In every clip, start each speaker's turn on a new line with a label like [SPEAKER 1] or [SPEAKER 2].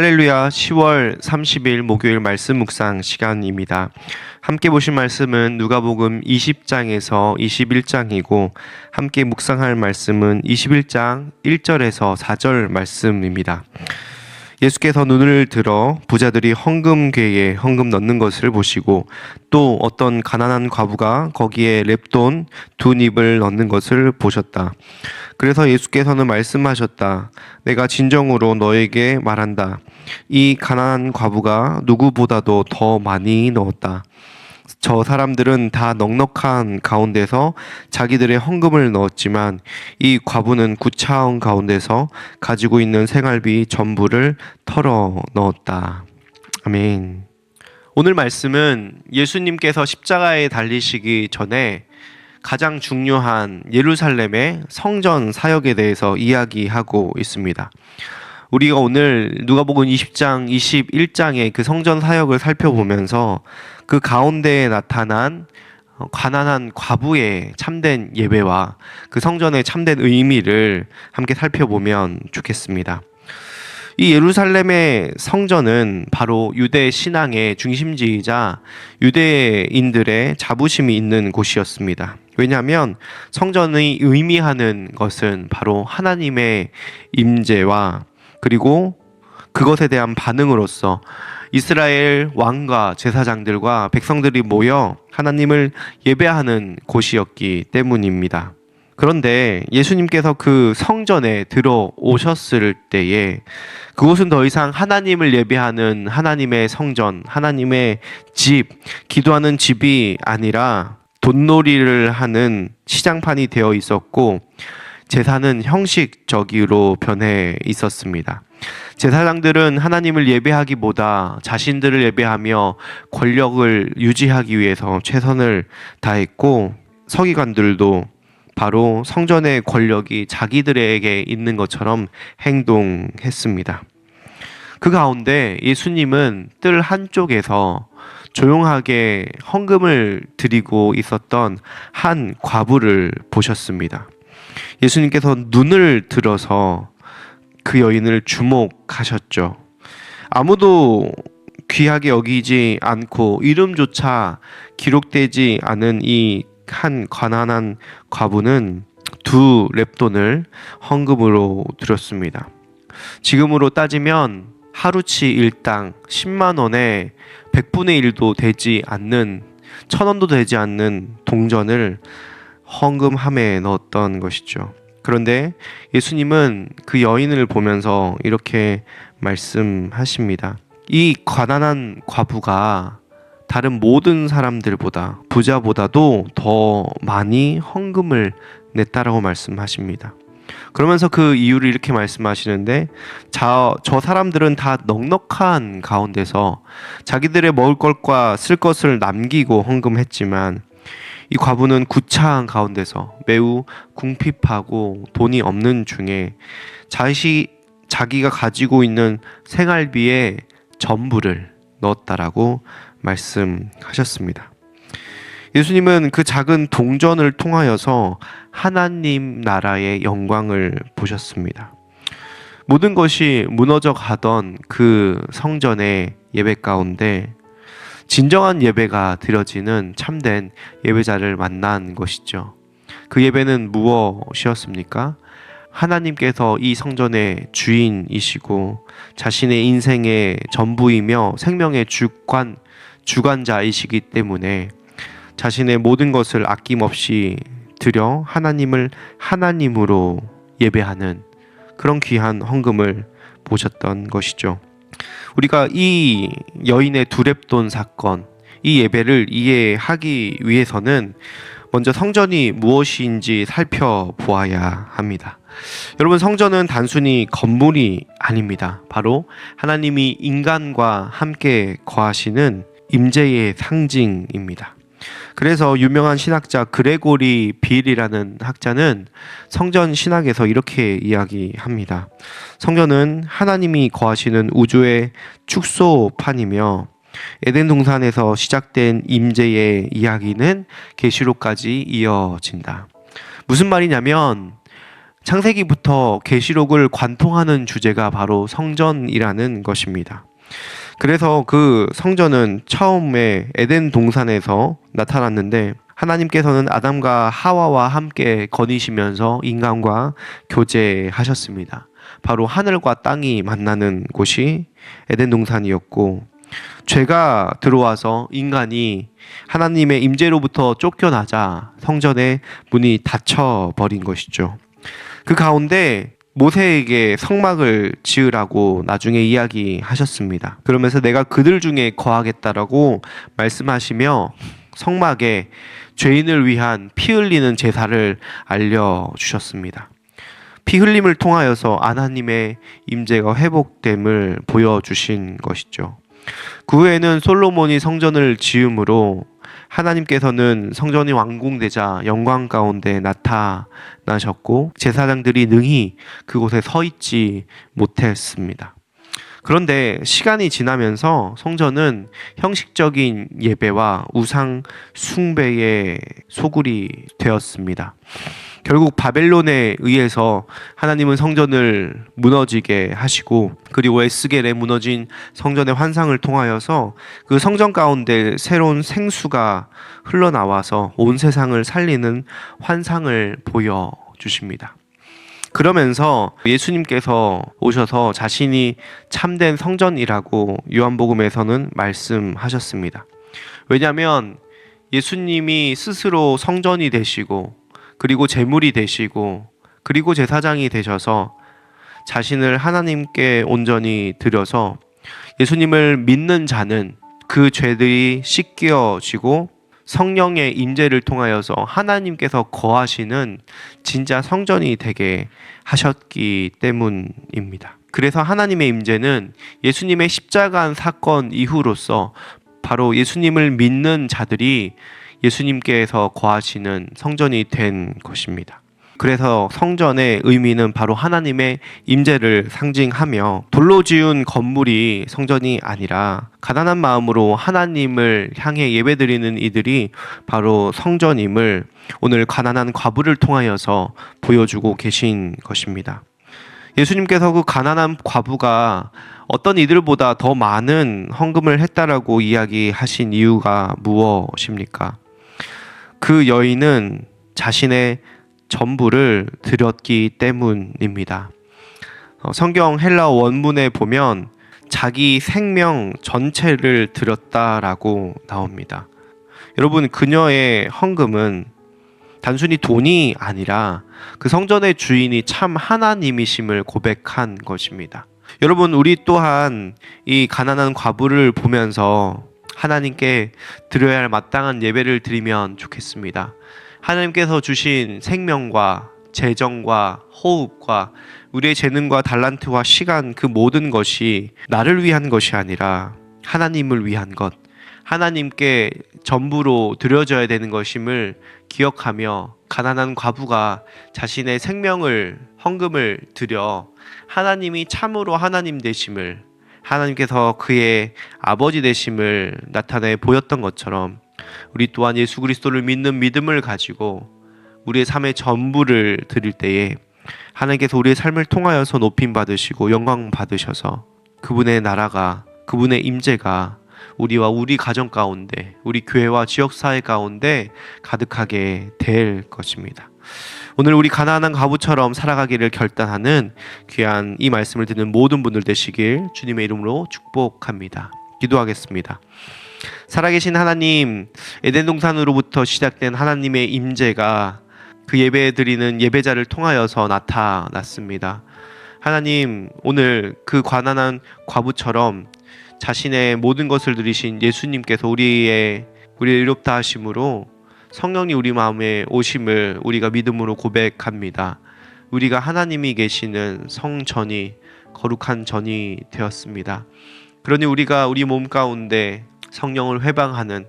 [SPEAKER 1] 할렐루야. 10월 30일 목요일 말씀 묵상 시간입니다. 함께 보실 말씀은 누가복음 20장에서 21장이고 함께 묵상할 말씀은 21장 1절에서 4절 말씀입니다. 예수께서 눈을 들어 부자들이 헌금궤에 헌금 넣는 것을 보시고 또 어떤 가난한 과부가 거기에 렙돈 2닙을 넣는 것을 보셨다. 그래서 예수께서는 말씀하셨다. 내가 진정으로 너에게 말한다. 이 가난한 과부가 누구보다도 더 많이 넣었다. 저 사람들은 다 넉넉한 가운데서 자기들의 헌금을 넣었지만 이 과부는 구차한 가운데서 가지고 있는 생활비 전부를 털어 넣었다. 아멘. 오늘 말씀은 예수님께서 십자가에 달리시기 전에 가장 중요한 예루살렘의 성전 사역에 대해서 이야기하고 있습니다. 우리가 오늘 누가복음 20장, 21장의 그 성전 사역을 살펴보면서 그 가운데에 나타난 가난한 과부의 참된 예배와 그 성전의 참된 의미를 함께 살펴보면 좋겠습니다. 이 예루살렘의 성전은 바로 유대 신앙의 중심지이자 유대인들의 자부심이 있는 곳이었습니다. 왜냐하면 성전이 의미하는 것은 바로 하나님의 임재와 그리고 그것에 대한 반응으로서 이스라엘 왕과 제사장들과 백성들이 모여 하나님을 예배하는 곳이었기 때문입니다. 그런데 예수님께서 그 성전에 들어오셨을 때에 그곳은 더 이상 하나님을 예배하는 하나님의 성전, 하나님의 집, 기도하는 집이 아니라 돈놀이를 하는 시장판이 되어 있었고 제사는 형식적으로 변해 있었습니다. 제사장들은 하나님을 예배하기보다 자신들을 예배하며 권력을 유지하기 위해서 최선을 다했고 서기관들도 바로 성전의 권력이 자기들에게 있는 것처럼 행동했습니다. 그 가운데 예수님은 뜰 한쪽에서 조용하게 헌금을 드리고 있었던 한 과부를 보셨습니다. 예수님께서 눈을 들어서 그 여인을 주목하셨죠. 아무도 귀하게 여기지 않고 이름조차 기록되지 않은 이 한 가난한 과부는 2렙돈을 헌금으로 드렸습니다. 지금으로 따지면 하루치 일당 10만 원에 100분의 1도 되지 않는 1,000원도 되지 않는 동전을 헌금함에 넣었던 것이죠. 그런데 예수님은 그 여인을 보면서 이렇게 말씀하십니다. 이 가난한 과부가 다른 모든 사람들보다 부자보다도 더 많이 헌금을 냈다라고 말씀하십니다. 그러면서 그 이유를 이렇게 말씀하시는데 저 사람들은 다 넉넉한 가운데서 자기들의 먹을 것과 쓸 것을 남기고 헌금했지만 이 과부는 구차한 가운데서 매우 궁핍하고 돈이 없는 중에 자기가 가지고 있는 생활비의 전부를 넣었다라고 말씀하셨습니다. 예수님은 그 작은 동전을 통하여서 하나님 나라의 영광을 보셨습니다. 모든 것이 무너져 가던 그 성전의 예배 가운데 진정한 예배가 드려지는 참된 예배자를 만난 것이죠. 그 예배는 무엇이었습니까? 하나님께서 이 성전의 주인이시고 자신의 인생의 전부이며 생명의 주관자이시기 때문에 자신의 모든 것을 아낌없이 드려 하나님을 하나님으로 예배하는 그런 귀한 헌금을 보셨던 것이죠. 우리가 이 여인의 2렙돈 사건, 이 예배를 이해하기 위해서는 먼저 성전이 무엇인지 살펴보아야 합니다. 여러분, 성전은 단순히 건물이 아닙니다. 바로 하나님이 인간과 함께 거하시는 임재의 상징입니다. 그래서 유명한 신학자 그레고리 빌이라는 학자는 성전 신학에서 이렇게 이야기합니다. 성전은 하나님이 거하시는 우주의 축소판이며 에덴 동산에서 시작된 임재의 이야기는 계시록까지 이어진다. 무슨 말이냐면 창세기부터 계시록을 관통하는 주제가 바로 성전이라는 것입니다. 그래서 그 성전은 처음에 에덴 동산에서 나타났는데 하나님께서는 아담과 하와와 함께 거니시면서 인간과 교제하셨습니다. 바로 하늘과 땅이 만나는 곳이 에덴 동산이었고, 죄가 들어와서 인간이 하나님의 임재로부터 쫓겨나자 성전의 문이 닫혀버린 것이죠. 그 가운데 모세에게 성막을 지으라고 나중에 이야기하셨습니다. 그러면서 내가 그들 중에 거하겠다라고 말씀하시며 성막에 죄인을 위한 피 흘리는 제사를 알려주셨습니다. 피 흘림을 통하여서 하나님의 임재가 회복됨을 보여주신 것이죠. 그 후에는 솔로몬이 성전을 지음으로 하나님께서는 성전이 완공되자 영광 가운데 나타나셨고 제사장들이 능히 그곳에 서 있지 못했습니다. 그런데 시간이 지나면서 성전은 형식적인 예배와 우상 숭배의 소굴이 되었습니다. 결국 바벨론에 의해서 하나님은 성전을 무너지게 하시고, 그리고 에스겔에 무너진 성전의 환상을 통하여서 그 성전 가운데 새로운 생수가 흘러나와서 온 세상을 살리는 환상을 보여주십니다. 그러면서 예수님께서 오셔서 자신이 참된 성전이라고 요한복음에서는 말씀하셨습니다. 왜냐하면 예수님이 스스로 성전이 되시고, 그리고 제물이 되시고, 그리고 제사장이 되셔서 자신을 하나님께 온전히 드려서 예수님을 믿는 자는 그 죄들이 씻겨지고 성령의 임재를 통하여서 하나님께서 거하시는 진짜 성전이 되게 하셨기 때문입니다. 그래서 하나님의 임재는 예수님의 십자가 사건 이후로서 바로 예수님을 믿는 자들이 예수님께서 거하시는 성전이 된 것입니다. 그래서 성전의 의미는 바로 하나님의 임재를 상징하며, 돌로 지은 건물이 성전이 아니라 가난한 마음으로 하나님을 향해 예배드리는 이들이 바로 성전임을 오늘 가난한 과부를 통하여서 보여주고 계신 것입니다. 예수님께서 그 가난한 과부가 어떤 이들보다 더 많은 헌금을 했다라고 이야기하신 이유가 무엇입니까? 그 여인은 자신의 전부를 드렸기 때문입니다. 성경 헬라 원문에 보면 자기 생명 전체를 드렸다라고 나옵니다. 여러분, 그녀의 헌금은 단순히 돈이 아니라 그 성전의 주인이 참 하나님이심을 고백한 것입니다. 여러분, 우리 또한 이 가난한 과부를 보면서 하나님께 드려야 할 마땅한 예배를 드리면 좋겠습니다. 하나님께서 주신 생명과 재정과 호흡과 우리의 재능과 달란트와 시간, 그 모든 것이 나를 위한 것이 아니라 하나님을 위한 것, 하나님께 전부로 드려져야 되는 것임을 기억하며 가난한 과부가 자신의 생명을 헌금을 드려 하나님이 참으로 하나님 되심을, 하나님께서 그의 아버지 되심을 나타내 보였던 것처럼 우리 또한 예수 그리스도를 믿는 믿음을 가지고 우리의 삶의 전부를 드릴 때에 하나님께서 우리의 삶을 통하여서 높임 받으시고 영광 받으셔서 그분의 나라가, 그분의 임재가 우리와 우리 가정 가운데, 우리 교회와 지역사회 가운데 가득하게 될 것입니다. 오늘 우리 가난한 과부처럼 살아가기를 결단하는 귀한 이 말씀을 듣는 모든 분들 되시길 주님의 이름으로 축복합니다. 기도하겠습니다. 살아계신 하나님, 에덴 동산으로부터 시작된 하나님의 임재가 그 예배 드리는 예배자를 통하여서 나타났습니다. 하나님, 오늘 그 가난한 과부처럼 자신의 모든 것을 드리신 예수님께서 우리의 의롭다 하심으로 성령이 우리 마음에 오심을 우리가 믿음으로 고백합니다. 우리가 하나님이 계시는 성전이, 거룩한 전이 되었습니다. 그러니 우리가 우리 몸 가운데 성령을 회방하는,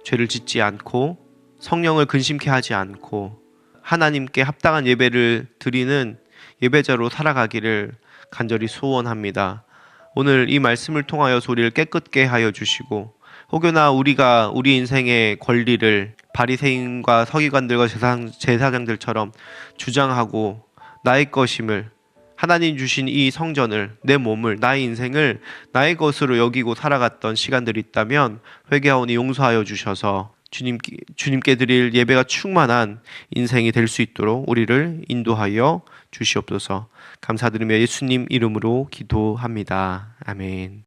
[SPEAKER 1] 죄를 짓지 않고 성령을 근심케 하지 않고 하나님께 합당한 예배를 드리는 예배자로 살아가기를 간절히 소원합니다. 오늘 이 말씀을 통하여 우리를 깨끗게 하여 주시고, 혹여나 우리가 우리 인생의 권리를 바리새인과 서기관들과 제사장들처럼 주장하고 나의 것임을, 하나님 주신 이 성전을, 내 몸을, 나의 인생을 나의 것으로 여기고 살아갔던 시간들이 있다면 회개하오니 용서하여 주셔서 주님께 드릴 예배가 충만한 인생이 될 수 있도록 우리를 인도하여 주시옵소서. 감사드리며 예수님 이름으로 기도합니다. 아멘.